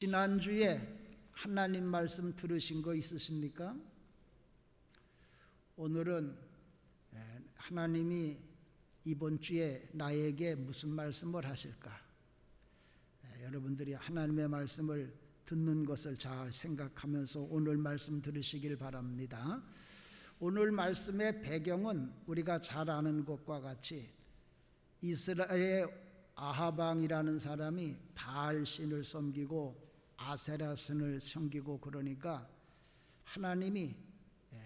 지난주에 하나님 말씀 들으신 거 있으십니까? 오늘은 하나님이 이번 주에 나에게 무슨 말씀을 하실까? 여러분들이 하나님의 말씀을 듣는 것을 잘 생각하면서 오늘 말씀 들으시길 바랍니다. 오늘 말씀의 배경은 우리가 잘 아는 것과 같이 이스라엘의 아하방이라는 사람이 바알 신을 섬기고 아세라 신을 섬기고 그러니까 하나님이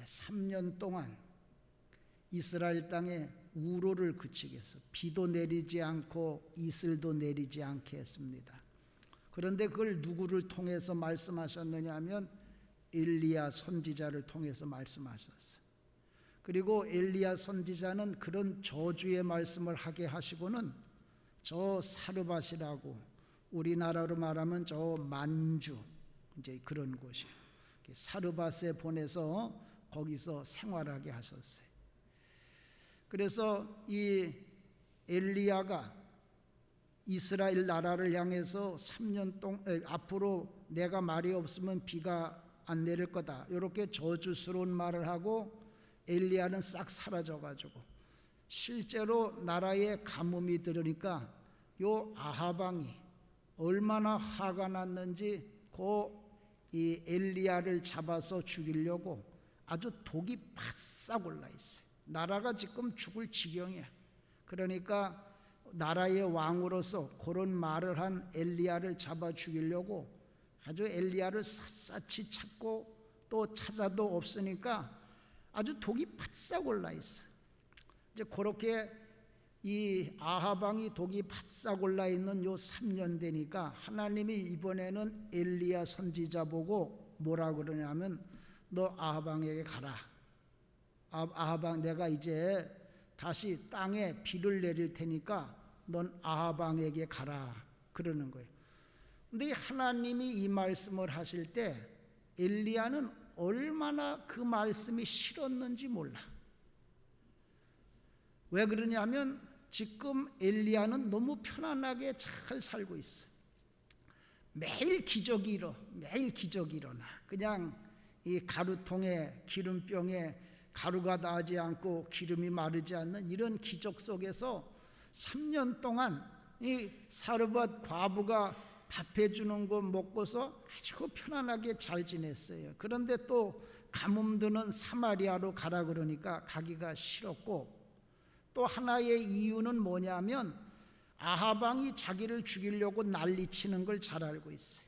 3년 동안 이스라엘 땅에 우로를 그치게 했어. 비도 내리지 않고 이슬도 내리지 않게 했습니다. 그런데 그걸 누구를 통해서 말씀하셨느냐 하면 엘리야 선지자를 통해서 말씀하셨어요. 그리고 엘리야 선지자는 그런 저주의 말씀을 하게 하시고는 저 사르밧이라고 우리나라로 말하면 저 만주 이제 그런 곳이 사르밧에 보내서 거기서 생활하게 하셨어요. 그래서 이 엘리야가 이스라엘 나라를 향해서 3년 동안 앞으로 내가 말이 없으면 비가 안 내릴 거다 이렇게 저주스러운 말을 하고 엘리야는 싹 사라져가지고 실제로 나라에 가뭄이 들으니까 요 아하방이 얼마나 화가 났는지 이 엘리야를 잡아서 죽이려고 아주 독이 바싹 올라 있어요. 나라가 지금 죽을 지경이야. 그러니까 나라의 왕으로서 그런 말을 한 엘리야를 잡아 죽이려고 아주 엘리야를 샅샅이 찾고 또 찾아도 없으니까 아주 독이 바싹 올라 있어. 이제 그렇게 이 아하방이 독이 바싹 올라 있는 요 3년 되니까 하나님이 이번에는 엘리야 선지자 보고 뭐라 그러냐면 너 아하방에게 가라. 아하방 내가 이제 다시 땅에 비를 내릴 테니까 넌 아하방에게 가라 그러는 거예요. 근데 하나님이 이 말씀을 하실 때 엘리야는 얼마나 그 말씀이 싫었는지 몰라. 왜 그러냐면 지금 엘리야는 너무 편안하게 잘 살고 있어. 매일 기적이 일어나. 그냥 이 가루통에 기름병에 가루가 나지 않고 기름이 마르지 않는 이런 기적 속에서 3년 동안 이 사르밧 과부가 밥 해주는 거 먹고서 아주 편안하게 잘 지냈어요. 그런데 또 가뭄 드는 사마리아로 가라 그러니까 가기가 싫었고, 또 하나의 이유는 뭐냐면 아하방이 자기를 죽이려고 난리치는 걸 잘 알고 있어요.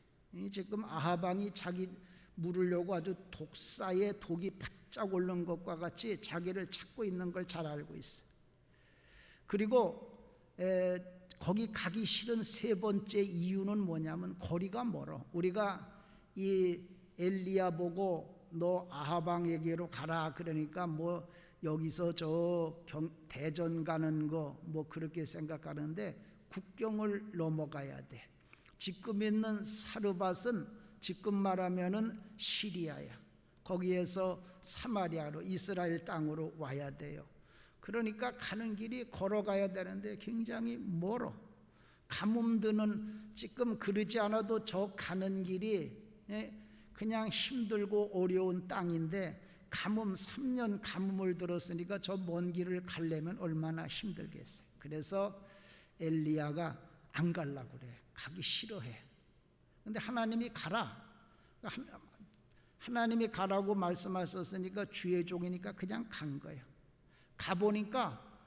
지금 아하방이 자기 물으려고 아주 독사의 독이 바짝 오른 것과 같이 자기를 찾고 있는 걸 잘 알고 있어요. 그리고 거기 가기 싫은 세 번째 이유는 뭐냐면 거리가 멀어. 우리가 이 엘리야 보고 너 아하방에게로 가라 그러니까 뭐 여기서 저 대전 가는 거 뭐 그렇게 생각하는데 국경을 넘어가야 돼. 지금 있는 사르밧은 지금 말하면은 시리아야. 거기에서 사마리아로 이스라엘 땅으로 와야 돼요. 그러니까 가는 길이 걸어가야 되는데 굉장히 멀어. 가뭄 드는 지금 그러지 않아도 저 가는 길이 그냥 힘들고 어려운 땅인데 가뭄 3년 가뭄을 들었으니까 저 먼 길을 가려면 얼마나 힘들겠어요. 그래서 엘리야가 안 가려고 그래. 가기 싫어해. 근데 하나님이 가라. 하나님이 가라고 말씀하셨으니까 주의 종이니까 그냥 간 거예요. 가보니까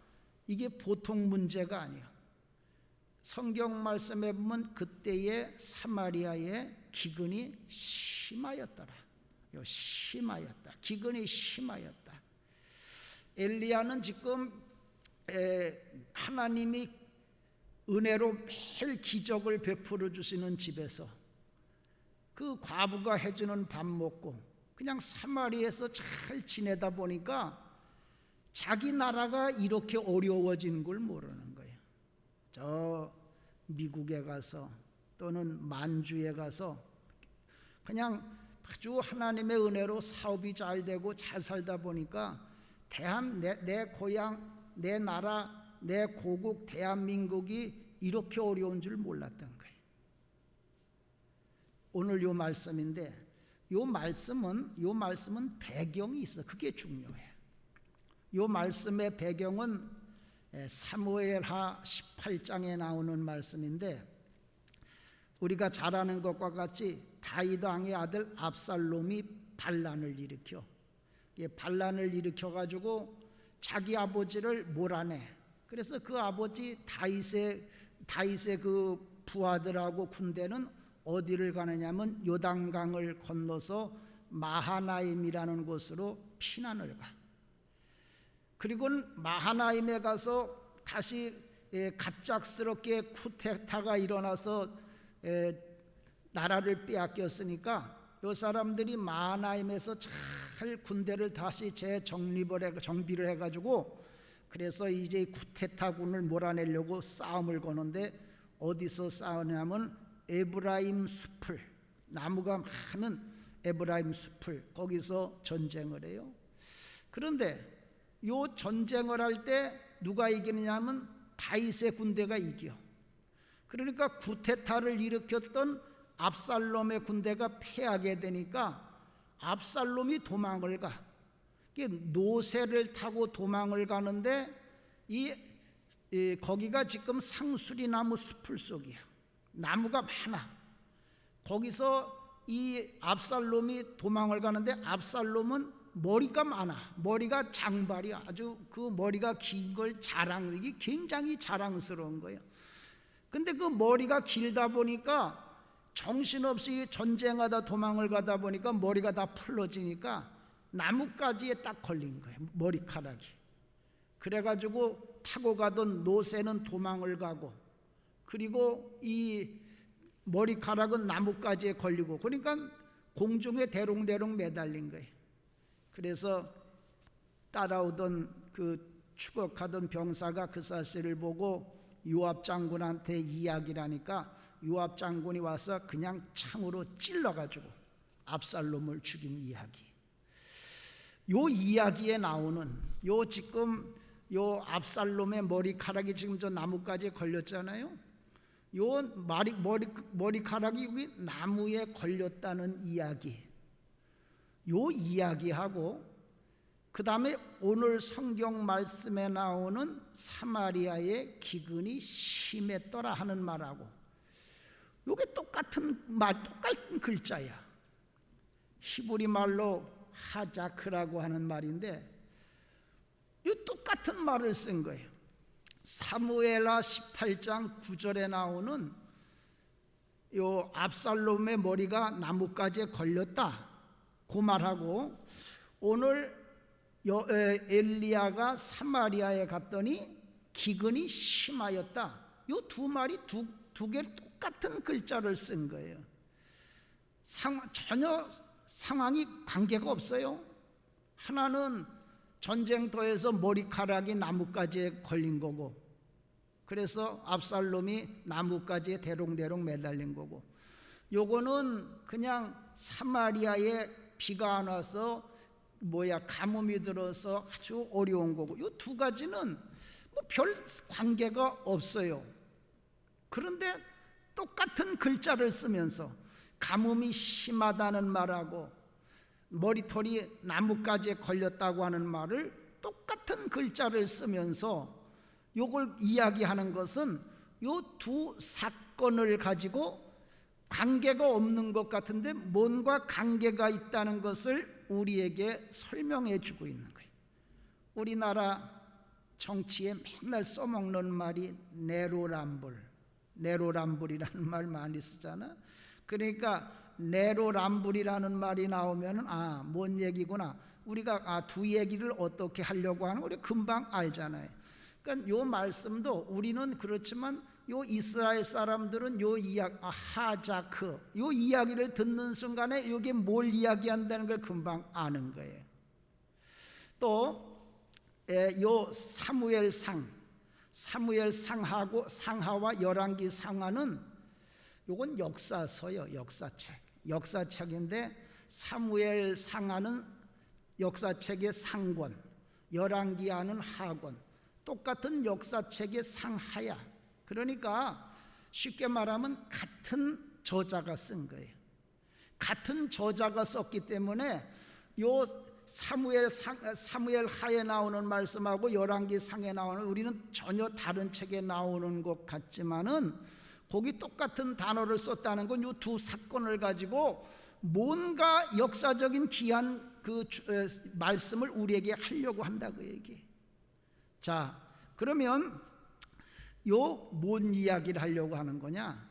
이게 보통 문제가 아니야. 성경 말씀에 보면 그때의 사마리아의 기근이 심하였더라. 심하였다. 기근이 심하였다. 엘리야는 지금 하나님이 은혜로 매일 기적을 베풀어 주시는 집에서 그 과부가 해주는 밥 먹고 그냥 사마리아에서 잘 지내다 보니까 자기 나라가 이렇게 어려워진 걸 모르는 거예요. 저 미국에 가서 또는 만주에 가서 그냥 아주 하나님의 은혜로 사업이 잘 되고 잘 살다 보니까 내 고향, 내 나라, 내 고국 대한민국이 이렇게 어려운 줄 몰랐던 거예요. 오늘 요 말씀인데, 요 말씀은 배경이 있어. 그게 중요해. 요 말씀의 배경은 사무엘하 18장에 나오는 말씀인데, 우리가 잘 아는 것과 같이 다윗 왕의 아들 압살롬이 반란을 일으켜 가지고 자기 아버지를 몰아내. 그래서 그 아버지 다윗의 그 부하들하고 군대는 어디를 가느냐면 요단강을 건너서 마하나임이라는 곳으로 피난을 가. 그리고 마하나임에 가서 다시 갑작스럽게 쿠데타가 일어나서 나라를 빼앗겼으니까 이 사람들이 마하나임에서 잘 군대를 다시 정비를 해가지고, 그래서 이제 쿠데타군을 몰아내려고 싸움을 거는데, 어디서 싸우냐면 에브라임 숲을, 나무가 많은 에브라임 숲을, 거기서 전쟁을 해요. 그런데 요 전쟁을 할 때 누가 이기느냐면 다윗의 군대가 이겨. 그러니까 쿠데타를 일으켰던 압살롬의 군대가 패하게 되니까 압살롬이 도망을 가. 노새를 타고 도망을 가는데 거기가 지금 상수리나무 숲을 속이야. 나무가 많아. 거기서 이 압살롬이 도망을 가는데, 압살롬은 머리가 많아. 머리가 장발이야. 아주 그 머리가 긴 걸 이게 굉장히 자랑스러운 거예요. 근데 그 머리가 길다 보니까 정신없이 전쟁하다 도망을 가다 보니까 머리가 다 풀러지니까 나뭇가지에 딱 걸린 거예요, 머리카락이. 그래가지고 타고 가던 노새는 도망을 가고, 그리고 이 머리카락은 나뭇가지에 걸리고, 그러니까 공중에 대롱대롱 매달린 거예요. 그래서 따라오던 그 추격하던 병사가 그 사실을 보고 요압 장군한테 이야기를 하니까 요압 장군이 와서 그냥 창으로 찔러가지고 압살롬을 죽인 이야기. 요 이야기에 나오는 지금 압살롬의 머리카락이 지금 저 나뭇가지에 걸렸잖아요. 머리카락이 여기 나무에 걸렸다는 이야기. 요 이야기하고 그 다음에 오늘 성경 말씀에 나오는 사마리아의 기근이 심했더라 하는 말하고, 요게 똑같은 글자야. 히브리 말로 하자크라고 하는 말인데, 이 똑같은 말을 쓴 거예요. 사무엘하 18장 9절에 나오는 요 압살롬의 머리가 나뭇가지에 걸렸다, 그 말하고, 오늘 엘리야가 사마리아에 갔더니 기근이 심하였다, 요 두 말이 두 개 똑같은 글자를 쓴 거예요. 전혀 상황이 관계가 없어요. 하나는 전쟁터에서 머리카락이 나뭇가지에 걸린 거고, 그래서 압살롬이 나뭇가지에 대롱대롱 매달린 거고, 요거는 그냥 사마리아에 비가 안 와서 가뭄이 들어서 아주 어려운 거고, 요 두 가지는 뭐 별 관계가 없어요. 그런데 똑같은 글자를 쓰면서 가뭄이 심하다는 말하고 머리털이 나뭇가지에 걸렸다고 하는 말을 똑같은 글자를 쓰면서 요걸 이야기하는 것은 요 두 사건을 가지고 관계가 없는 것 같은데 뭔가 관계가 있다는 것을 우리에게 설명해 주고 있는 거예요. 우리나라 정치에 맨날 써먹는 말이 내로남불이라는 말 많이 쓰잖아. 그러니까 내로남불이라는 말이 나오면 뭔 얘기구나. 우리가 두 얘기를 어떻게 하려고 하는 우리 금방 알잖아요. 그러니까 요 말씀도 우리는 그렇지만 요 이스라엘 사람들은 요 하자크 요 이야기를 듣는 순간에 이게 뭘 이야기한다는 걸 금방 아는 거예요. 또 요 사무엘 상하와 열왕기 상하는 요건 역사서요, 역사책인데, 사무엘 상하는 역사책의 상권, 열왕기하는 하권, 똑같은 역사책의 상하야. 그러니까 쉽게 말하면 같은 저자가 쓴 거예요. 같은 저자가 썼기 때문에 요 사무엘 하에 나오는 말씀하고 열왕기 상에 나오는 우리는 전혀 다른 책에 나오는 것 같지만은 거기 똑같은 단어를 썼다는 건 이 두 사건을 가지고 뭔가 역사적인 귀한 그 말씀을 우리에게 하려고 한다고 얘기해. 자, 그러면 요 뭔 이야기를 하려고 하는 거냐?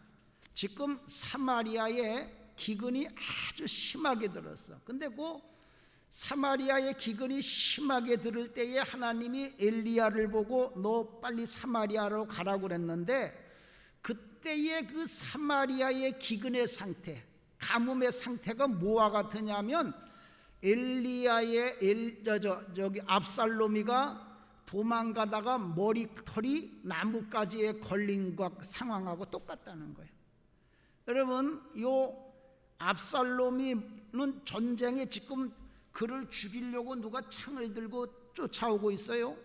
지금 사마리아에 기근이 아주 심하게 들었어. 근데 그 사마리아의 기근이 심하게 들을 때에 하나님이 엘리야를 보고 너 빨리 사마리아로 가라고 그랬는데, 그때의 그 사마리아의 기근의 상태, 가뭄의 상태가 뭐와 같으냐면 엘리야의 저기 압살롬이가 도망가다가 머리털이 나뭇가지에 걸린 것 상황하고 똑같다는 거예요. 여러분, 요 압살롬이는 전쟁에 지금 그를 죽이려고 누가 창을 들고 쫓아오고 있어요.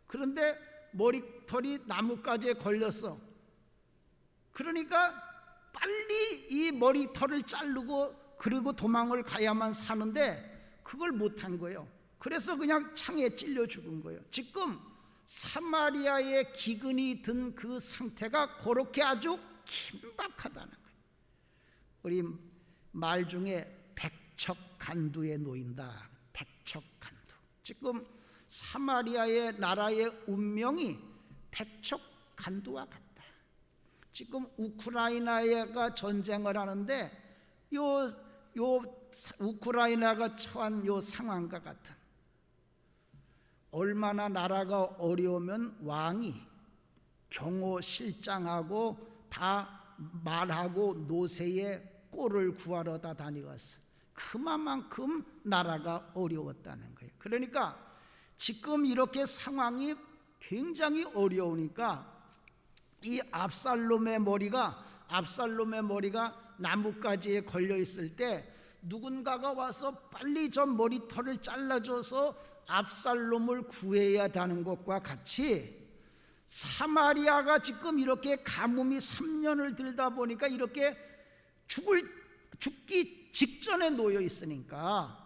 그런데 머리털이 나뭇가지에 걸렸어. 그러니까 빨리 이 머리털을 자르고 그리고 도망을 가야만 사는데 그걸 못한 거예요. 그래서 그냥 창에 찔려 죽은 거예요. 지금 사마리아의 기근이 든 그 상태가 그렇게 아주 긴박하다는 거예요. 우리 말 중에 백척간두에 놓인다. 백척간두. 지금 사마리아의 나라의 운명이 백척간두와 같다. 지금 우크라이나가 전쟁을 하는데 요 우크라이나가 처한 요 상황과 같은, 얼마나 나라가 어려우면 왕이 경호실장하고 다 말하고 노새에 꼴을 구하러 다 다니었어. 그만큼 나라가 어려웠다는 거예요. 그러니까 지금 이렇게 상황이 굉장히 어려우니까 이 압살롬의 머리가 나뭇가지에 걸려 있을 때 누군가가 와서 빨리 저 머리털을 잘라줘서 압살롬을 구해야 하는 것과 같이, 사마리아가 지금 이렇게 가뭄이 3년을 들다 보니까 이렇게 죽기 직전에 놓여 있으니까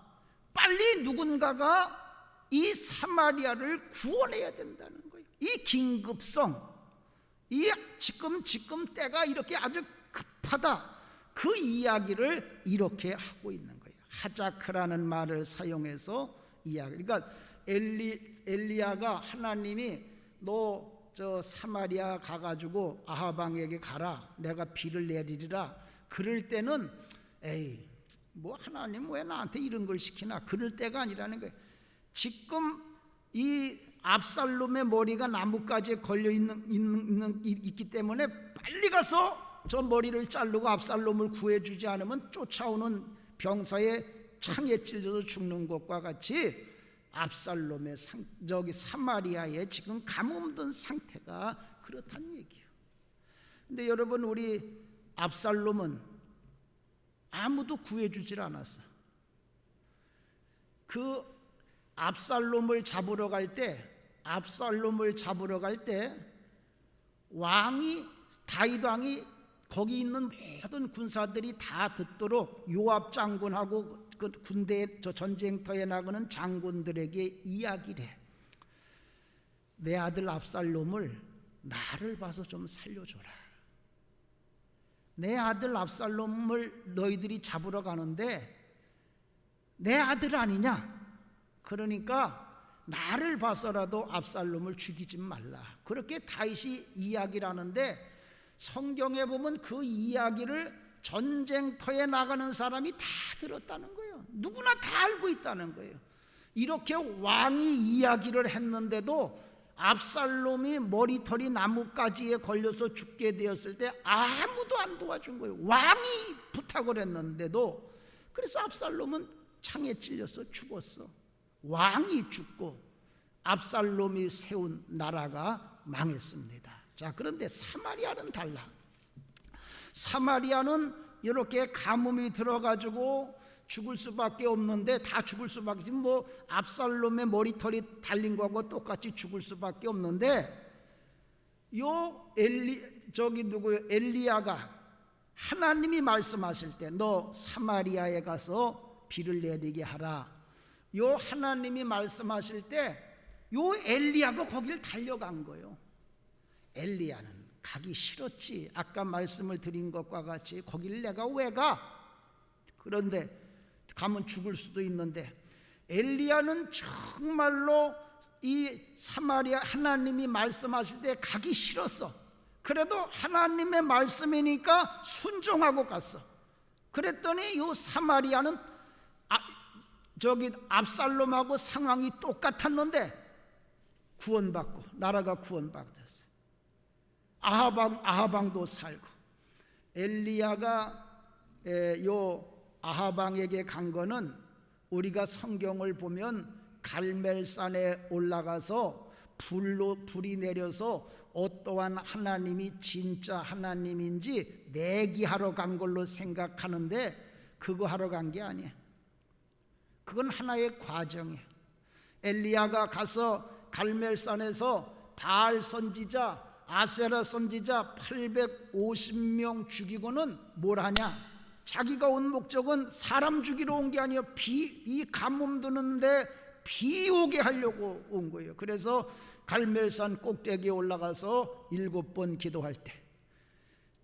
빨리 누군가가 이 사마리아를 구원해야 된다는 거예요. 이 긴급성, 이 지금 때가 이렇게 아주 급하다, 그 이야기를 이렇게 하고 있는 거예요. 하자크라는 말을 사용해서 이야기. 그러니까 엘리야가 하나님이 너 저 사마리아 가가지고 아하방에게 가라, 내가 비를 내리리라. 그럴 때는 에이 뭐 하나님 왜 나한테 이런 걸 시키나, 그럴 때가 아니라는 거예요. 지금 이 압살롬의 머리가 나뭇가지에 걸려 있기 때문에 빨리 가서 저 머리를 자르고 압살롬을 구해주지 않으면 쫓아오는 병사의 창에 찔려서 죽는 것과 같이 압살롬의 저기 사마리아의 지금 가뭄든 상태가 그렇다는 얘기예요. 근데 여러분, 우리 압살롬은 아무도 구해주질 않았어. 그 압살롬을 잡으러 갈 때 왕이, 다윗 왕이 거기 있는 모든 군사들이 다 듣도록 요압 장군하고 그 군대 저 전쟁터에 나가는 장군들에게 이야기를 해. 내 아들 압살롬을 나를 봐서 좀 살려줘라. 내 아들 압살롬을 너희들이 잡으러 가는데 내 아들 아니냐? 그러니까 나를 봐서라도 압살롬을 죽이지 말라. 그렇게 다윗이 이야기를 하는데, 성경에 보면 그 이야기를 전쟁터에 나가는 사람이 다 들었다는 거예요. 누구나 다 알고 있다는 거예요. 이렇게 왕이 이야기를 했는데도 압살롬이 머리털이 나뭇가지에 걸려서 죽게 되었을 때 아무도 안 도와준 거예요. 왕이 부탁을 했는데도. 그래서 압살롬은 창에 찔려서 죽었어. 왕이 죽고 압살롬이 세운 나라가 망했습니다. 자, 그런데 사마리아는 달라. 사마리아는 이렇게 가뭄이 들어가지고 죽을 수밖에 없는데, 다 죽을 수밖에, 뭐 압살롬의 머리털이 달린 거하고 똑같이 죽을 수밖에 없는데, 요 엘리야가 하나님이 말씀하실 때 너 사마리아에 가서 비를 내리게 하라. 요 하나님이 말씀하실 때 요 엘리야가 거기를 달려간 거예요. 엘리야는 가기 싫었지. 아까 말씀을 드린 것과 같이 거기를 내가 왜 가? 그런데 가면 죽을 수도 있는데 엘리야는 정말로 이 사마리아 하나님이 말씀하실 때 가기 싫었어. 그래도 하나님의 말씀이니까 순종하고 갔어. 그랬더니 이 사마리아는 저기 압살롬하고 상황이 똑같았는데 구원받고 나라가 구원받았어. 아하방도 살고. 엘리야가 요 아하방에게 간 거는 우리가 성경을 보면 갈멜산에 올라가서 불이 내려서 어떠한 하나님이 진짜 하나님인지 내기하러 간 걸로 생각하는데 그거 하러 간 게 아니에요. 그건 하나의 과정이에요. 엘리야가 가서 갈멜산에서 바알 선지자, 아세라 선지자 850명 죽이고는 뭘 하냐? 자기가 온 목적은 사람 죽이러 온 게 아니에요. 이 가뭄 드는데 비 오게 하려고 온 거예요. 그래서 갈멜산 꼭대기에 올라가서 7번 기도할 때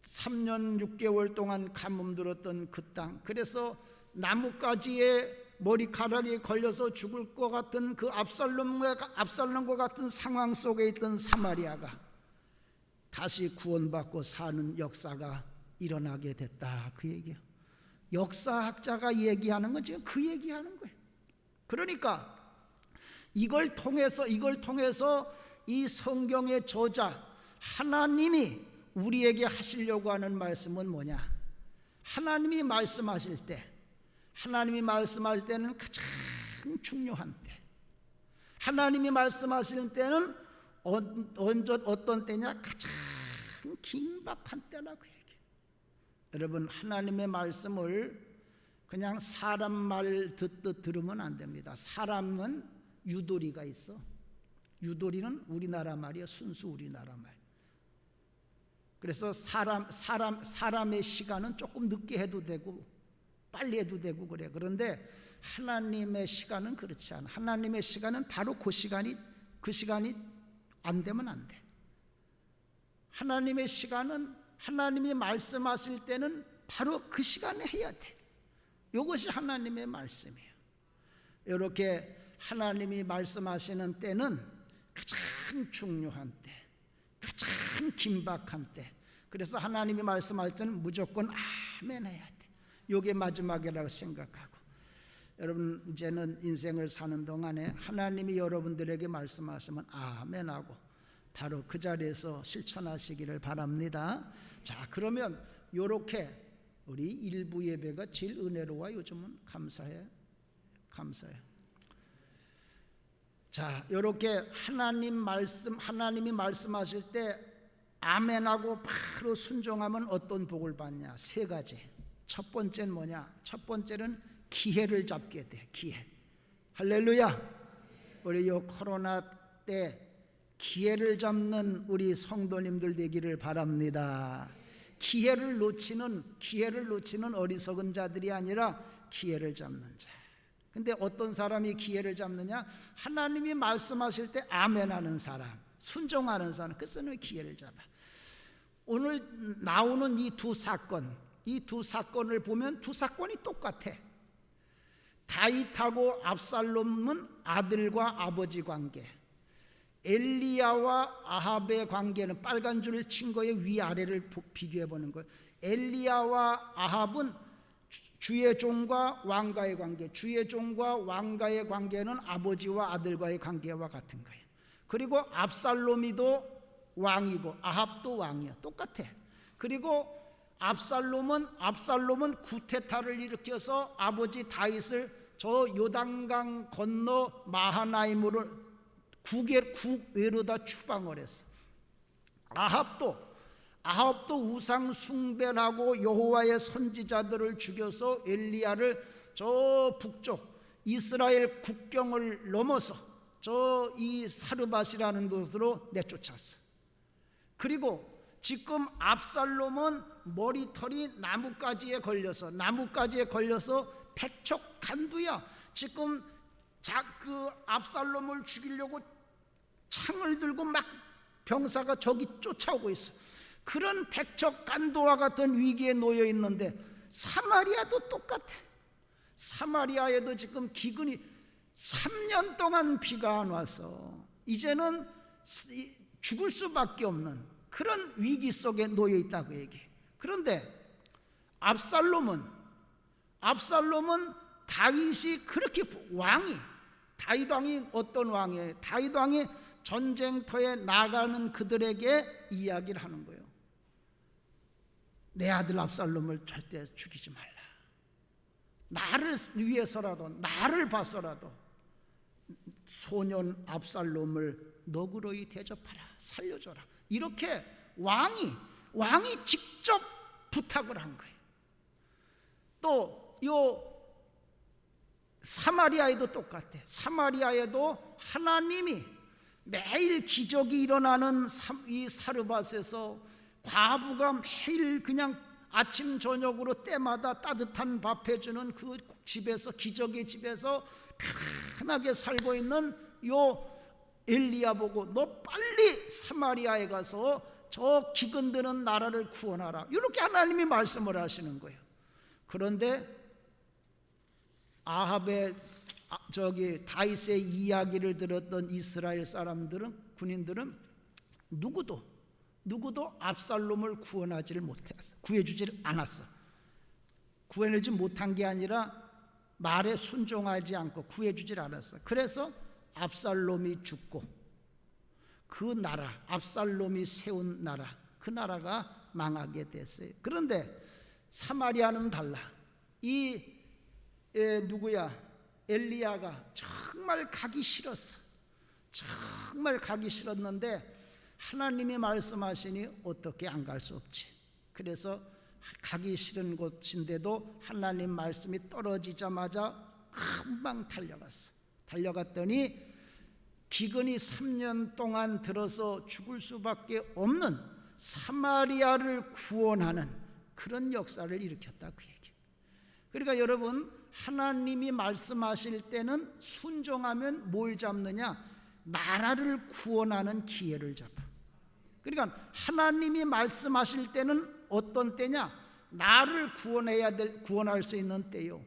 3년 6개월 동안 가뭄 들었던 그 땅, 그래서 나뭇가지에 머리카락이 걸려서 죽을 것 같은 그 압살롬과 같은 상황 속에 있던 사마리아가 다시 구원받고 사는 역사가 일어나게 됐다. 그 얘기예요. 역사학자가 얘기하는 건 지금 그 얘기하는 거예요. 그러니까 이걸 통해서 이 성경의 저자 하나님이 우리에게 하시려고 하는 말씀은 뭐냐? 하나님이 말씀하실 때는 가장 중요한 때, 하나님이 말씀하시는 때는 어떤 때냐? 가장 긴박한 때라고 얘기해요. 여러분, 하나님의 말씀을 그냥 사람 말 듣듯 들으면 안 됩니다. 사람은 유도리가 있어. 유도리는 우리나라 말이야. 순수 우리나라 말. 그래서 사람의 시간은 조금 늦게 해도 되고 빨리 해도 되고 그래. 그런데 하나님의 시간은 그렇지 않아. 하나님의 시간은 바로 그 시간이 안 되면 안 돼. 하나님의 시간은 하나님이 말씀하실 때는 바로 그 시간에 해야 돼. 이것이 하나님의 말씀이에요. 이렇게 하나님이 말씀하시는 때는 가장 중요한 때, 가장 긴박한 때. 그래서 하나님이 말씀할 때는 무조건 아멘 해야 돼. 이게 마지막이라고 생각하고, 여러분 이제는 인생을 사는 동안에 하나님이 여러분들에게 말씀하시면 아멘하고 바로 그 자리에서 실천하시기를 바랍니다. 자, 그러면 이렇게 우리 일부 예배가 제일 은혜로워. 요즘은 감사해. 자, 이렇게 하나님이 말씀하실 때 아멘하고 바로 순종하면 어떤 복을 받냐? 3가지. 첫 번째는 뭐냐? 첫 번째는 기회를 잡게 돼. 기회. 할렐루야. 우리 요 코로나 때 기회를 잡는 우리 성도님들 되기를 바랍니다. 기회를 놓치는 어리석은 자들이 아니라 기회를 잡는 자. 근데 어떤 사람이 기회를 잡느냐? 하나님이 말씀하실 때 아멘하는 사람, 순종하는 사람, 그 사람이 기회를 잡아. 오늘 나오는 이 두 사건을 보면 두 사건이 똑같아. 다윗하고 압살롬은 아들과 아버지 관계, 엘리야와 아합의 관계는 빨간 줄을 친 거에 위아래를 비교해 보는 거예요. 엘리야와 아합은 주의 종과 왕가의 관계, 주의 종과 왕가의 관계는 아버지와 아들과의 관계와 같은 거예요. 그리고 압살롬이도 왕이고 아합도 왕이야. 똑같아. 그리고 압살롬은 구테타를 일으켜서 아버지 다윗을 저 요단강 건너 마하나임으로 국외로다 추방을 했어. 아합도 우상 숭배하고 여호와의 선지자들을 죽여서 엘리야를 저 북쪽 이스라엘 국경을 넘어서 저 이 사르밧이라는 곳으로 내쫓았어. 그리고 지금 압살롬은 머리털이 나뭇가지에 걸려서 백척간두야. 지금 그 압살롬을 죽이려고 창을 들고 막 병사가 저기 쫓아오고 있어. 그런 백척간두와 같은 위기에 놓여 있는데 사마리아도 똑같아. 사마리아에도 지금 기근이 3년 동안 비가 안 와서 이제는 죽을 수밖에 없는 그런 위기 속에 놓여 있다고 얘기해. 그런데 압살롬은 다윗이 그렇게 다윗 왕이 어떤 왕이에요? 다윗 왕이 전쟁터에 나가는 그들에게 이야기를 하는 거예요. 내 아들 압살롬을 절대 죽이지 말라. 나를 위해서라도, 나를 봐서라도 소년 압살롬을 너그러이 대접하라, 살려줘라. 이렇게 왕이 직접 부탁을 한 거예요. 또 요 사마리아에도 똑같아. 사마리아에도 하나님이 매일 기적이 일어나는 이 사르밧에서 과부가 매일 그냥 아침 저녁으로 때마다 따뜻한 밥 해주는 그 집에서, 기적의 집에서 편하게 살고 있는 요 엘리야 보고 너 빨리 사마리아에 가서 저 기근드는 나라를 구원하라, 이렇게 하나님이 말씀을 하시는 거예요. 그런데 아합의 다윗의 이야기를 들었던 이스라엘 사람들은, 군인들은 누구도 압살롬을 구해주질 않았어. 구해내지 못한 게 아니라 말에 순종하지 않고 구해주질 않았어. 그래서 압살롬이 죽고 그 나라, 압살롬이 세운 나라, 그 나라가 망하게 됐어요. 그런데 사마리아는 달라. 엘리야가 정말 가기 싫었어. 정말 가기 싫었는데 하나님이 말씀하시니 어떻게 안 갈 수 없지. 그래서 가기 싫은 곳인데도 하나님 말씀이 떨어지자마자 금방 달려갔더니 기근이 3년 동안 들어서 죽을 수밖에 없는 사마리아를 구원하는 그런 역사를 일으켰다, 그 얘기. 그러니까 여러분, 하나님이 말씀하실 때는 순종하면 뭘 잡느냐? 나라를 구원하는 기회를 잡아. 그러니까 하나님이 말씀하실 때는 어떤 때냐? 나를 구원할 수 있는 때요,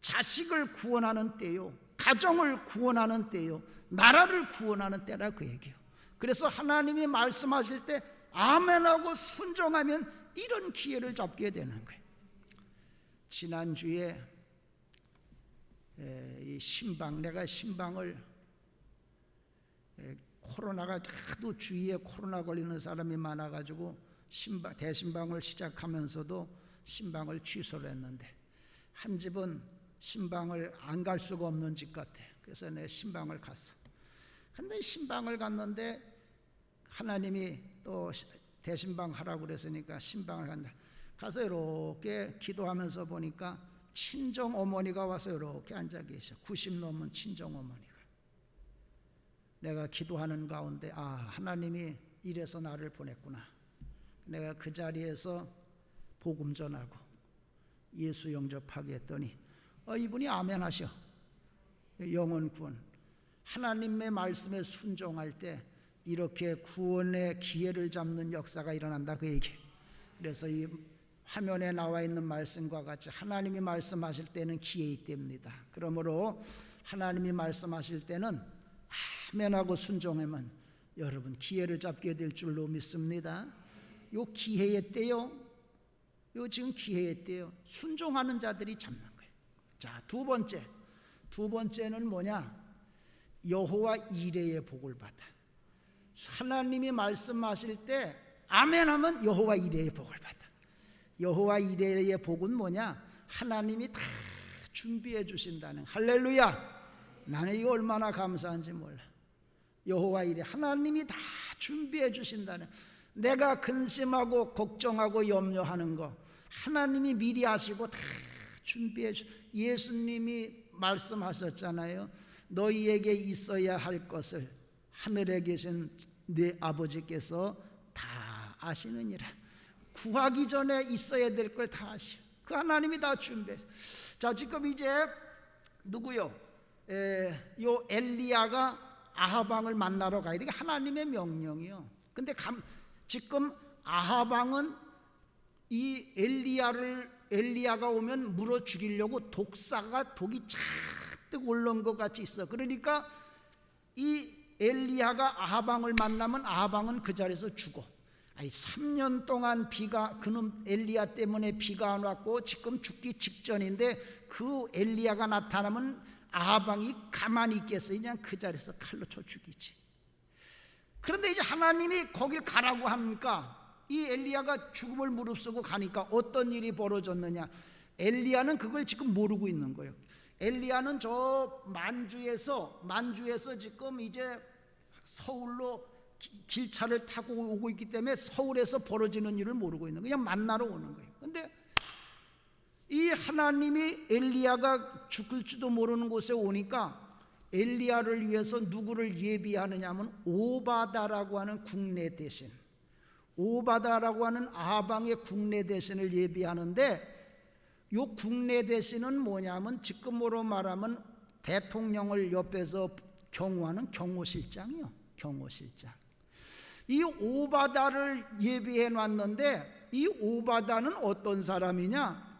자식을 구원하는 때요, 가정을 구원하는 때요, 나라를 구원하는 때라, 그 얘기예요. 그래서 하나님이 말씀하실 때 아멘하고 순종하면 이런 기회를 잡게 되는 거예요. 지난주에 내가 신방을, 코로나가 하도 주위에 코로나 걸리는 사람이 많아가지고 대신방을 시작하면서도 신방을 취소를 했는데, 한 집은 신방을 안 갈 수가 없는 집 같아. 그래서 내 신방을 갔어. 근데 신방을 갔는데 하나님이 또 대신방 하라고 그랬으니까 신방을 간다. 가서 이렇게 기도하면서 보니까 친정 어머니가 와서 이렇게 앉아 계셔. 90 넘은 친정 어머니가. 내가 기도하는 가운데 하나님이 이래서 나를 보냈구나. 내가 그 자리에서 복음 전하고 예수 영접하게 했더니 이분이 아멘 하셔. 영혼 구원. 하나님의 말씀에 순종할 때 이렇게 구원의 기회를 잡는 역사가 일어난다, 그 얘기. 그래서 이 화면에 나와 있는 말씀과 같이 하나님이 말씀하실 때는 기회이 됩니다. 그러므로 하나님이 말씀하실 때는 아멘하고 순종하면 여러분 기회를 잡게 될 줄로 믿습니다. 요 기회의 때요, 요 지금 기회의 때요, 순종하는 자들이 잡는 거예요. 자, 두 번째는 뭐냐? 여호와 이레의 복을 받아. 하나님이 말씀하실 때 아멘하면 여호와 이레의 복을 받아. 여호와 이레의 복은 뭐냐? 하나님이 다 준비해 주신다는. 할렐루야. 나는 이거 얼마나 감사한지 몰라. 여호와 이레, 하나님이 다 준비해 주신다는. 내가 근심하고 걱정하고 염려하는 거 하나님이 미리 하시고 다 준비해 주. 예수님이 말씀하셨잖아요. 너희에게 있어야 할 것을 하늘에 계신 네 아버지께서 다 아시느니라. 구하기 전에 있어야 될 걸 다 아시오. 그 하나님이 다 준비해. 자, 지금 이제 누구요? 요 엘리야가 아합 왕을 만나러 가야 돼. 이게 하나님의 명령이요. 근데 지금 아합 왕은 이 엘리야가 오면 물어 죽이려고 독이 잔뜩 올라온 것 같이 있어. 그러니까 이 엘리야가 아합 왕을 만나면 아합 왕은 그 자리에서 죽어. 3년 동안 그놈 엘리야 때문에 비가 안 왔고 지금 죽기 직전인데 그 엘리야가 나타나면 아합 왕이 가만히 있겠어요? 그냥 그 자리에서 칼로 쳐 죽이지. 그런데 이제 하나님이 거길 가라고 합니까? 이 엘리야가 죽음을 무릅쓰고 가니까 어떤 일이 벌어졌느냐? 엘리야는 그걸 지금 모르고 있는 거예요. 엘리야는 저 만주에서 지금 이제 서울로 길차를 타고 오고 있기 때문에 서울에서 벌어지는 일을 모르고 있는 거예요. 그냥 만나러 오는 거예요. 근데 이 하나님이 엘리야가 죽을지도 모르는 곳에 오니까 엘리야를 위해서 누구를 예비하느냐 하면 오바다라고 하는 국내 대신, 오바다라고 하는 아합 왕의 국내 대신을 예비하는데, 요 국내 대신은 뭐냐면 지금으로 말하면 대통령을 옆에서 경호하는 경호실장이요. 경호실장. 이 오바다를 예비해 놨는데 이 오바다는 어떤 사람이냐?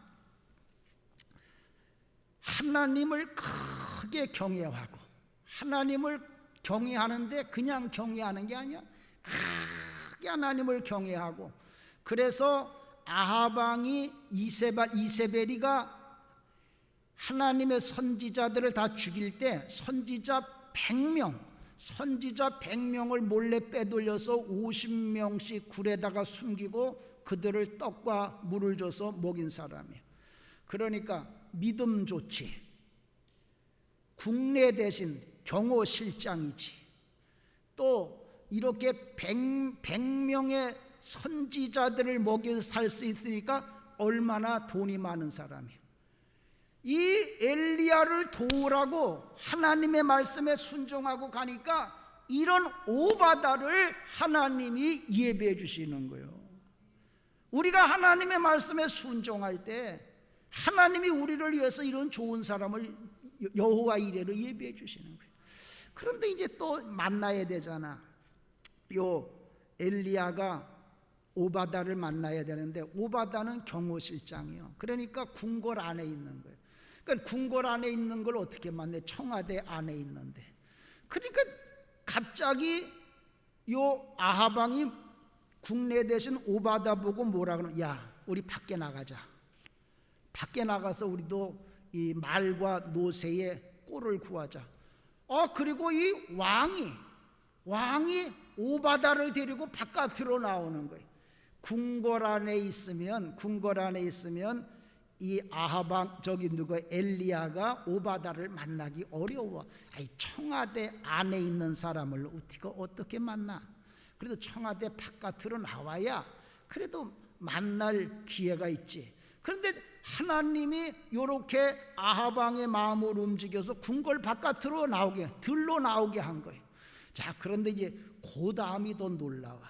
하나님을 크게 경외하고, 하나님을 경외하는데 그냥 경외하는 게 아니야. 크게 하나님을 경외하고, 그래서 아합 왕이 이세벨이가 하나님의 선지자들을 다 죽일 때 선지자 100명을 몰래 빼돌려서 50명씩 굴에다가 숨기고 그들을 떡과 물을 줘서 먹인 사람이에요. 그러니까 믿음 좋지, 국내 대신 경호실장이지, 또 이렇게 100명의 선지자들을 먹여 살 수 있으니까 얼마나 돈이 많은 사람이에요. 이 엘리야를 도우라고 하나님의 말씀에 순종하고 가니까 이런 오바다를 하나님이 예배해 주시는 거예요. 우리가 하나님의 말씀에 순종할 때 하나님이 우리를 위해서 이런 좋은 사람을 여호와 이레로 예배해 주시는 거예요. 그런데 이제 또 만나야 되잖아. 요 엘리야가 오바다를 만나야 되는데 오바다는 경호실장이요. 그러니까 궁궐 안에 있는 거예요. 그러니까 궁궐 안에 있는 걸 어떻게 만나? 청와대 안에 있는데. 그러니까 갑자기 요 아합 왕이 국내 대신 오바다 보고 뭐라 그러면, 야, 우리 밖에 나가자. 밖에 나가서 우리도 이 말과 노새의 꼴을 구하자. 그리고 이 왕이 오바다를 데리고 바깥으로 나오는 거예요. 궁궐 안에 있으면 이 아합 왕, 엘리야가 오바다를 만나기 어려워. 청와대 안에 있는 사람을 어떻게 만나? 그래도 청와대 바깥으로 나와야 그래도 만날 기회가 있지. 그런데 하나님이 이렇게 아합 왕의 마음을 움직여서 궁궐 바깥으로 들로 나오게 한 거예요. 자, 그런데 이제 그 다음이 더 놀라워.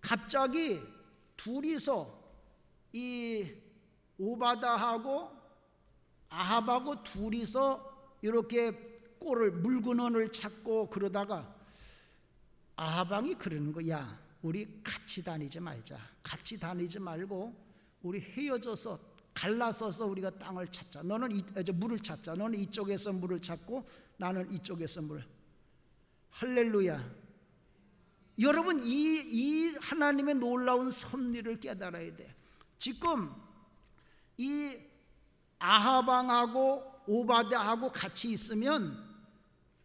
갑자기 둘이서 이 오바다하고 아합하고 둘이서 이렇게 물근원을 찾고 그러다가 아합 왕이 그러는 거야. 우리 같이 다니지 말자. 같이 다니지 말고 우리 헤어져서 갈라서서 우리가 땅을 찾자. 너는 물을 찾자. 너는 이쪽에서 물을 찾고 나는 이쪽에서 물을. 할렐루야. 여러분, 이 하나님의 놀라운 섭리를 깨달아야 돼. 지금 이 아합 왕하고 오바다하고 같이 있으면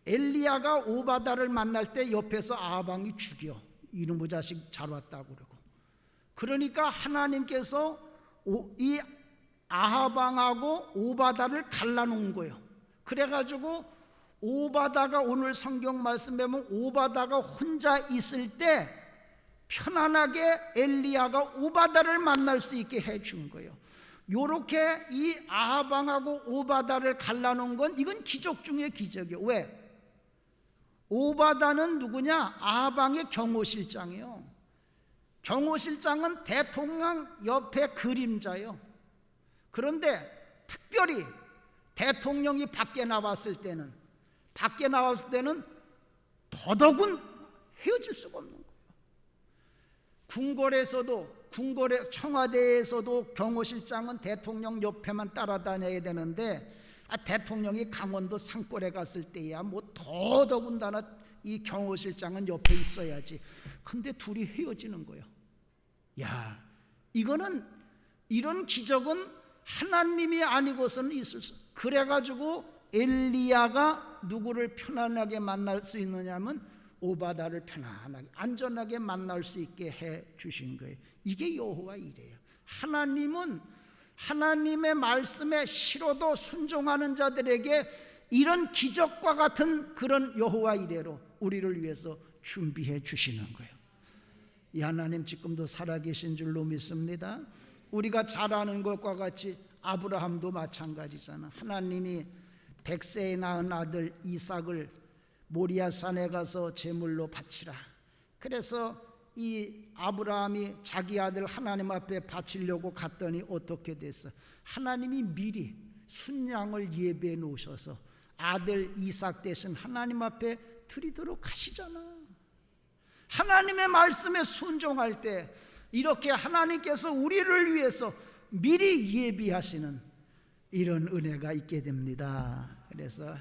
엘리야가 오바다를 만날 때 옆에서 아합 왕이 죽여. 이놈의 자식 잘 왔다고 그러고. 그러니까 하나님께서 이 아합 왕하고 오바다를 갈라놓은 거예요. 그래가지고 오바다가, 오늘 성경 말씀 보면 오바다가 혼자 있을 때 편안하게 엘리야가 오바다를 만날 수 있게 해준 거예요. 요렇게 이 아합 왕하고 오바다를 갈라놓은 건 이건 기적 중에 기적이에요. 왜? 오바다는 누구냐? 아합 왕의 경호실장이에요. 경호실장은 대통령 옆에 그림자요. 그런데 특별히 대통령이 밖에 나왔을 때는 더더군 헤어질 수가 없는 거예요. 청와대에서도 경호실장은 대통령 옆에만 따라다녀야 되는데 대통령이 강원도 산골에 갔을 때야 더더군다나 이 경호실장은 옆에 있어야지. 근데 둘이 헤어지는 거예요. 야, 이런 기적은 하나님이 아니고서는 있을 수. 그래가지고 엘리야가 누구를 편안하게 만날 수 있느냐면 오바다를 편안하게 안전하게 만날 수 있게 해 주신 거예요. 이게 여호와 이래요. 하나님은 하나님의 말씀에 싫어도 순종하는 자들에게 이런 기적과 같은 그런 여호와 이래로 우리를 위해서 준비해 주시는 거예요. 이 하나님 지금도 살아계신 줄로 믿습니다. 우리가 잘 아는 것과 같이 아브라함도 마찬가지잖아. 하나님이 100세에 낳은 아들 이삭을 모리아산에 가서 제물로 바치라. 그래서 이 아브라함이 자기 아들 하나님 앞에 바치려고 갔더니 어떻게 됐어? 하나님이 미리 순양을 예배해 놓으셔서 아들 이삭 대신 하나님 앞에 드리도록 하시잖아. 하나님의 말씀에 순종할 때 이렇게 하나님께서 우리를 위해서 미리 예비하시는 이런 은혜가 있게 됩니다. 그래서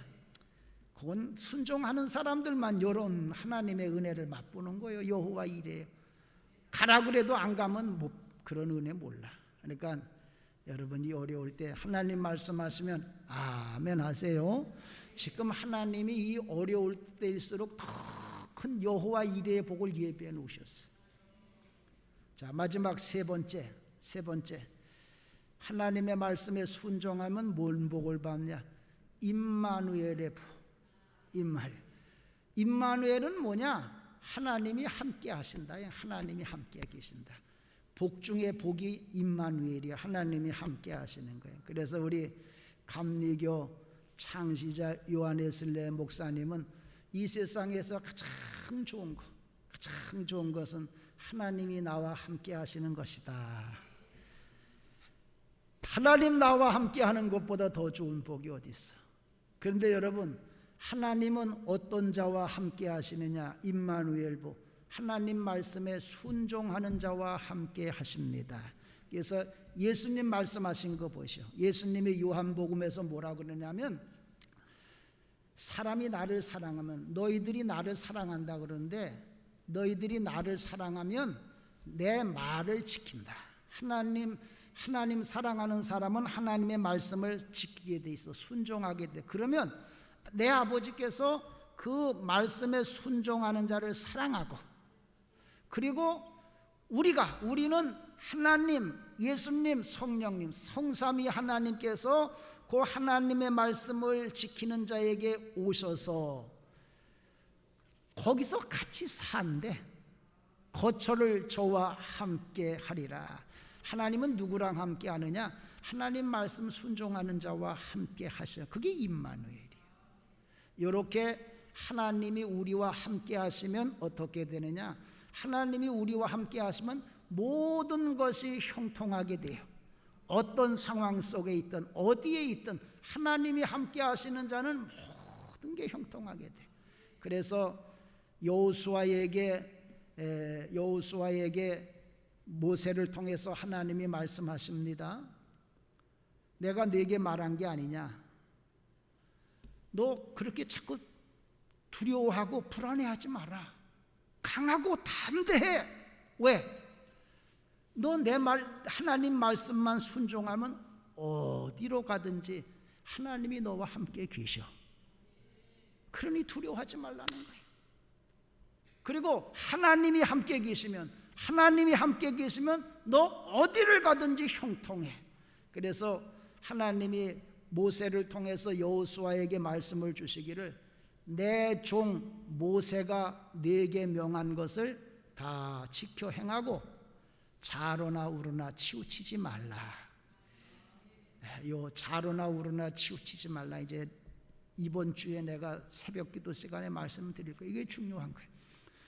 그건 순종하는 사람들만 이런 하나님의 은혜를 맛보는 거예요. 여호와 이래요. 가라 그래도 안 가면 그런 은혜 몰라. 그러니까 여러분이 어려울 때 하나님 말씀하시면 아멘 하세요. 지금 하나님이 이 어려울 때일수록 더 큰 여호와 이래의 복을 예비해 놓으셨어. 자, 마지막 세 번째 하나님의 말씀에 순종하면 뭔 복을 받냐? 임마누엘의 복. 임마누엘은 뭐냐? 하나님이 함께 하신다. 하나님이 함께 계신다. 복 중에 복이 임마누엘이야. 하나님이 함께 하시는 거예요. 그래서 우리 감리교 창시자 요한웨슬레 목사님은 이 세상에서 가장 좋은 것은 하나님이 나와 함께 하시는 것이다. 하나님 나와 함께 하는 것보다 더 좋은 복이 어디 있어? 그런데 여러분, 하나님은 어떤 자와 함께 하시느냐? 임마누엘 복. 하나님 말씀에 순종하는 자와 함께 하십니다. 그래서 예수님 말씀하신 거 보시오. 예수님이 요한복음에서 뭐라 그러냐면 사람이 나를 사랑하면 너희들이 나를 사랑한다 그러는데 너희들이 나를 사랑하면 내 말을 지킨다. 하나님 사랑하는 사람은 하나님의 말씀을 지키게 돼 있어. 순종하게 돼. 그러면 내 아버지께서 그 말씀에 순종하는 자를 사랑하고, 그리고 우리는 하나님, 예수님, 성령님, 성삼위 하나님께서 그 하나님의 말씀을 지키는 자에게 오셔서 거기서 같이 산대. 거처를 저와 함께 하리라. 하나님은 누구랑 함께 하느냐? 하나님 말씀 순종하는 자와 함께 하셔. 그게 임마누엘이에요. 이렇게 하나님이 우리와 함께 하시면 어떻게 되느냐? 하나님이 우리와 함께 하시면 모든 것이 형통하게 돼요. 어떤 상황 속에 있든 어디에 있든 하나님이 함께 하시는 자는 모든 게 형통하게 돼. 그래서 여호수아에게 모세를 통해서 하나님이 말씀하십니다. 내가 네게 말한 게 아니냐? 너 그렇게 자꾸 두려워하고 불안해하지 마라. 강하고 담대해. 왜? 너 내 말, 하나님 말씀만 순종하면 어디로 가든지 하나님이 너와 함께 계셔. 그러니 두려워하지 말라는 거예요. 그리고 하나님이 함께 계시면 너 어디를 가든지 형통해. 그래서 하나님이 모세를 통해서 여호수아에게 말씀을 주시기를 내 종 모세가 네게 명한 것을 다 지켜 행하고 좌로나 우로나 치우치지 말라. 요 좌로나 우로나 치우치지 말라. 이제 이번 주에 내가 새벽 기도 시간에 말씀을 드릴 거예요. 이게 중요한 거예요.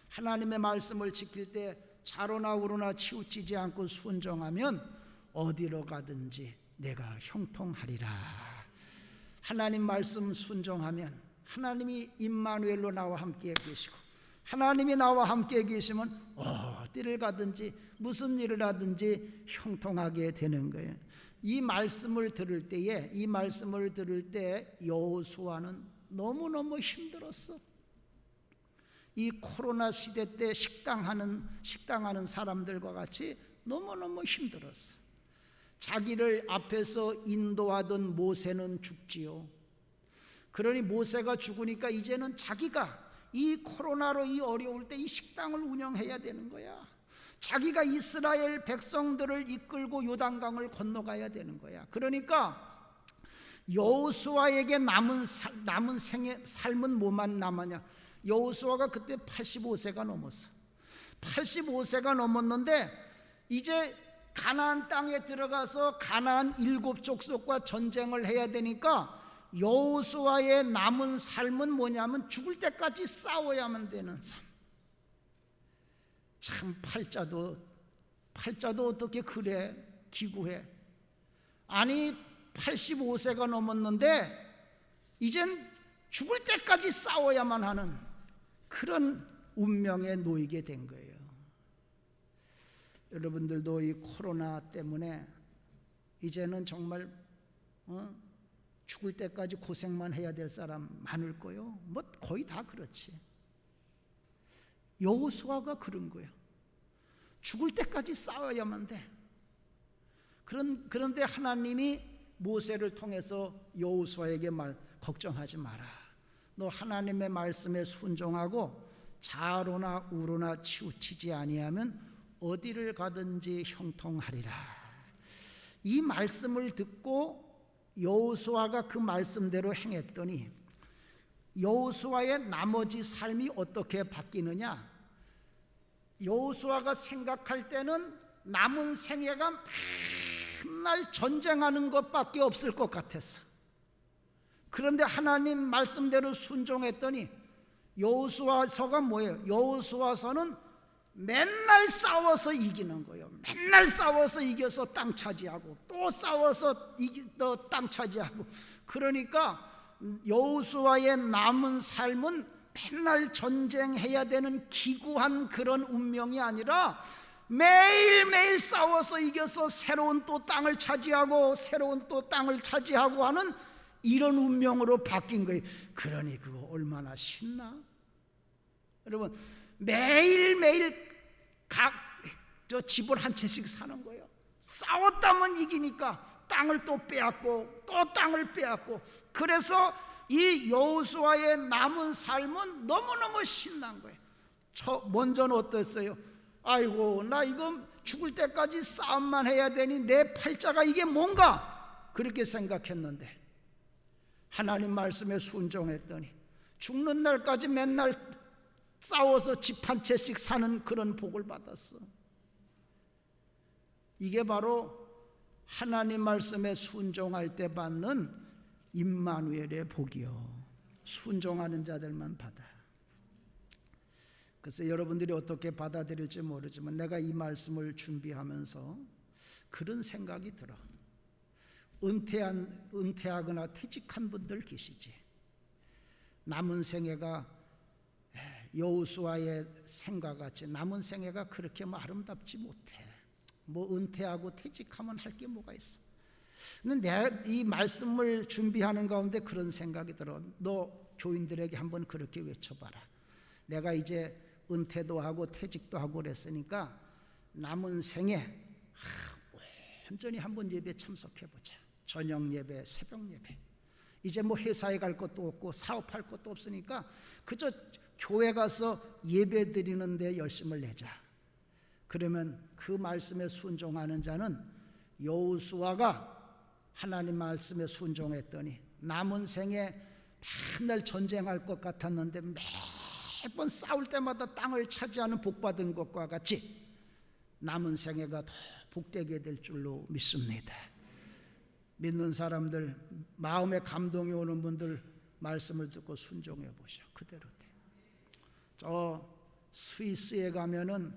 하나님의 말씀을 지킬 때 좌로나 우로나 치우치지 않고 순종하면 어디로 가든지 내가 형통하리라. 하나님 말씀 순종하면 하나님이 임마누엘로 나와 함께 계시고, 하나님이 나와 함께 계시면 어디를 가든지 무슨 일을 하든지 형통하게 되는 거예요. 이 말씀을 들을 때 여호수아는 너무너무 힘들었어. 이 코로나 시대 때 식당하는 사람들과 같이 너무너무 힘들었어. 자기를 앞에서 인도하던 모세는 죽지요. 그러니 모세가 죽으니까 이제는 자기가 이 코로나로 이 어려울 때 이 식당을 운영해야 되는 거야. 자기가 이스라엘 백성들을 이끌고 요단강을 건너가야 되는 거야. 그러니까 여호수아에게 남은 생의 삶은 뭐만 남았냐? 여호수아가 그때 85세가 넘었어. 85세가 넘었는데 이제 가나안 땅에 들어가서 가나안 7족속과 전쟁을 해야 되니까 여호수아의 남은 삶은 뭐냐면 죽을 때까지 싸워야만 되는 삶. 참 팔자도 어떻게 그래 기구해. 아니 85세가 넘었는데 이젠 죽을 때까지 싸워야만 하는 그런 운명에 놓이게 된 거예요. 여러분들도 이 코로나 때문에 이제는 정말 죽을 때까지 고생만 해야 될 사람 많을 거요. 뭐 거의 다 그렇지. 여호수아가 그런 거예요. 죽을 때까지 싸워야만 돼. 그런데 하나님이 모세를 통해서 여호수아에게 걱정하지 마라. 너 하나님의 말씀에 순종하고 좌로나 우로나 치우치지 아니하면 어디를 가든지 형통하리라. 이 말씀을 듣고 여호수아가 그 말씀대로 행했더니 여호수아의 나머지 삶이 어떻게 바뀌느냐? 여호수아가 생각할 때는 남은 생애가 맨날 전쟁하는 것밖에 없을 것 같았어. 그런데 하나님 말씀대로 순종했더니 여호수아서가 뭐예요? 여호수아서는 맨날 싸워서 이기는 거예요. 맨날 싸워서 이겨서 땅 차지하고 또 싸워서 또 땅 차지하고. 그러니까 여호수아의 남은 삶은 맨날 전쟁해야 되는 기구한 그런 운명이 아니라 매일매일 싸워서 이겨서 새로운 또 땅을 차지하고 새로운 또 땅을 차지하고 하는 이런 운명으로 바뀐 거예요. 그러니 그거 얼마나 신나? 여러분 매일매일 저 집을 한 채씩 사는 거예요. 싸웠다면 이기니까 땅을 또 빼앗고 또 땅을 빼앗고. 그래서 이 여호수아의 남은 삶은 너무너무 신난 거예요. 먼저는 어땠어요? 아이고 나 이거 죽을 때까지 싸움만 해야 되니 내 팔자가 이게 뭔가 그렇게 생각했는데 하나님 말씀에 순종했더니 죽는 날까지 맨날 싸워서 집 한 채씩 사는 그런 복을 받았어. 이게 바로 하나님 말씀에 순종할 때 받는 임마누엘의 복이요. 순종하는 자들만 받아. 그래서 여러분들이 어떻게 받아들일지 모르지만 내가 이 말씀을 준비하면서 그런 생각이 들어. 은퇴하거나 퇴직한 분들 계시지. 남은 생애가 여호수아의 생과 같이 남은 생애가 그렇게 아름답지 못해. 뭐 은퇴하고 퇴직하면 할 게 뭐가 있어. 근데 내가 이 말씀을 준비하는 가운데 그런 생각이 들어. 너 교인들에게 한번 그렇게 외쳐봐라. 내가 이제 은퇴도 하고 퇴직도 하고 그랬으니까 남은 생에 온전히 한번 예배 참석해보자. 저녁 예배, 새벽 예배. 이제 뭐 회사에 갈 것도 없고 사업할 것도 없으니까 그저 교회 가서 예배 드리는 데 열심을 내자. 그러면 그 말씀에 순종하는 자는 여호수아가 하나님 말씀에 순종했더니 남은 생에 맨날 전쟁할 것 같았는데 매번 싸울 때마다 땅을 차지하는 복받은 것과 같이 남은 생애가 더 복되게 될 줄로 믿습니다. 믿는 사람들, 마음에 감동이 오는 분들 말씀을 듣고 순종해 보셔. 그대로 돼. 저 스위스에 가면은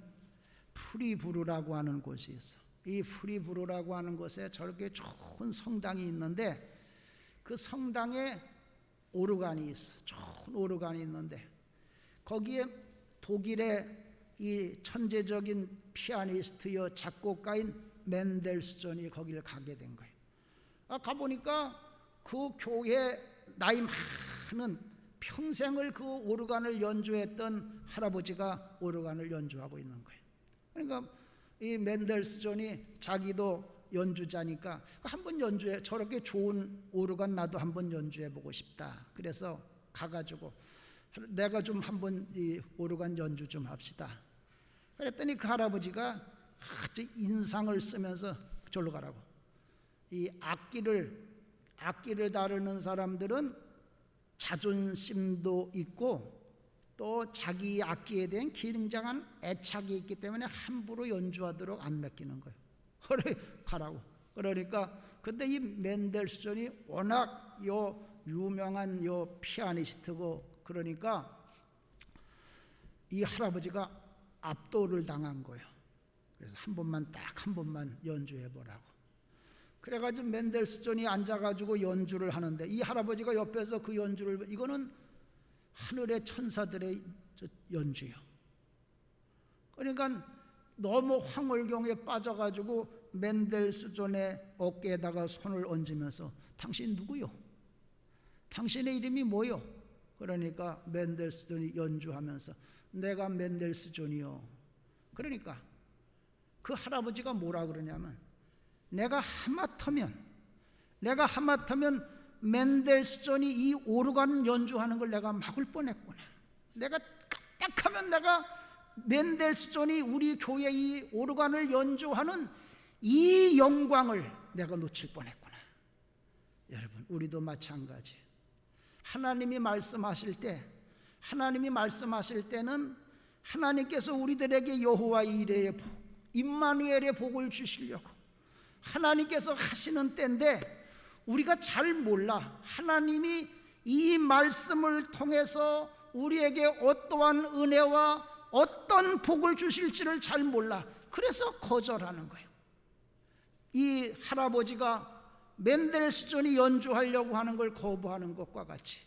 프리부르라고 하는 곳이 있어. 이 프리부르라고 하는 곳에 저렇게 좋은 성당이 있는데 그 성당에 오르간이 있어. 좋은 오르간이 있는데 거기에 독일의 이 천재적인 피아니스트여 작곡가인 멘델스존이 거기를 가게 된 거예요. 가보니까 그 교회 나이 많은 평생을 그 오르간을 연주했던 할아버지가 오르간을 연주하고 있는 거예요. 그러니까 이 멘델스존이 자기도 연주자니까 한번 연주해, 저렇게 좋은 오르간 나도 한번 연주해 보고 싶다. 그래서 가가지고 내가 좀 한번 이 오르간 연주 좀 합시다. 그랬더니 그 할아버지가 아주 인상을 쓰면서 절로 가라고. 이 악기를 다루는 사람들은 자존심도 있고 또 자기 악기에 대한 굉장한 애착이 있기 때문에 함부로 연주하도록 안 맡기는 거예요. 그래 가라고. 그러니까 근데 이 멘델스존이 워낙 유명한 피아니스트고 그러니까 이 할아버지가 압도를 당한 거예요. 그래서 한 번만 연주해 보라고. 그래가지고 멘델스존이 앉아가지고 연주를 하는데 이 할아버지가 옆에서 그 연주를, 이거는 하늘의 천사들의 연주요. 그러니까 너무 황홀경에 빠져가지고 멘델스존의 어깨에다가 손을 얹으면서 당신 누구요? 당신의 이름이 뭐요? 그러니까 멘델스존이 연주하면서 내가 멘델스존이요. 그러니까 그 할아버지가 뭐라 그러냐면 내가 하마터면 멘델스존이 이 오르간 연주하는 걸 내가 막을 뻔했구나. 내가 까딱하면 내가 멘델스존이 우리 교회 이 오르간을 연주하는 이 영광을 내가 놓칠 뻔했구나. 여러분, 우리도 마찬가지. 하나님이 말씀하실 때는 하나님께서 우리들에게 여호와 이레의 복, 임마누엘의 복을 주시려고 하나님께서 하시는 때인데 우리가 잘 몰라. 하나님이 이 말씀을 통해서 우리에게 어떠한 은혜와 어떤 복을 주실지를 잘 몰라. 그래서 거절하는 거예요. 이 할아버지가 멘델스존이 연주하려고 하는 걸 거부하는 것과 같이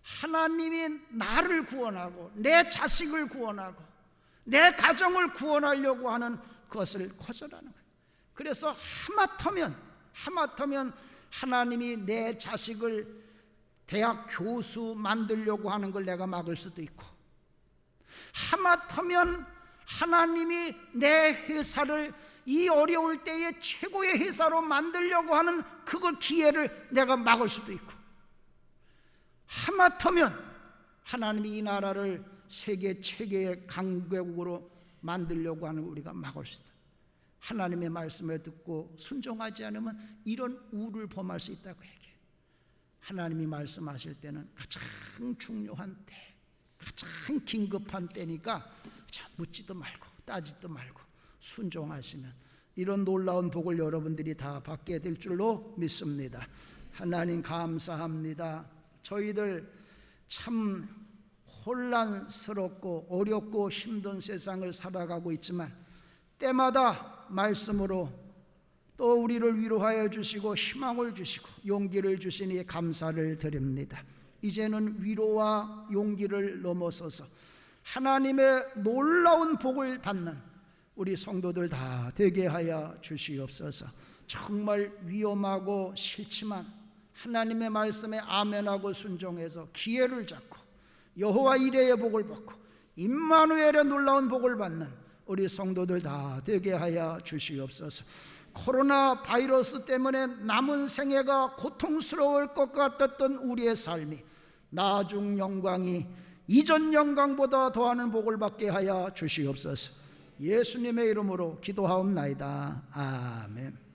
하나님이 나를 구원하고 내 자식을 구원하고 내 가정을 구원하려고 하는 그것을 거절하는 거예요. 그래서 하마터면 하나님이 내 자식을 대학 교수 만들려고 하는 걸 내가 막을 수도 있고, 하마터면 하나님이 내 회사를 이 어려울 때에 최고의 회사로 만들려고 하는 그걸 기회를 내가 막을 수도 있고, 하마터면 하나님이 이 나라를 세계 최고의 강대국으로 만들려고 하는 우리가 막을 수도 있다. 하나님의 말씀을 듣고 순종하지 않으면 이런 우를 범할 수 있다고 얘기해요. 하나님이 말씀하실 때는 가장 중요한 때, 가장 긴급한 때니까 묻지도 말고 따지도 말고 순종하시면 이런 놀라운 복을 여러분들이 다 받게 될 줄로 믿습니다. 하나님 감사합니다. 저희들 참 혼란스럽고 어렵고 힘든 세상을 살아가고 있지만 때마다 말씀으로 또 우리를 위로하여 주시고 희망을 주시고 용기를 주시니 감사를 드립니다. 이제는 위로와 용기를 넘어서서 하나님의 놀라운 복을 받는 우리 성도들 다 되게 하여 주시옵소서. 정말 위험하고 싫지만 하나님의 말씀에 아멘하고 순종해서 기회를 잡고 여호와 이레의 복을 받고 임마누엘의 놀라운 복을 받는 우리 성도들 다 되게 하여 주시옵소서. 코로나 바이러스 때문에 남은 생애가 고통스러울 것 같았던 우리의 삶이 나중 영광이 이전 영광보다 더하는 복을 받게 하여 주시옵소서. 예수님의 이름으로 기도하옵나이다. 아멘.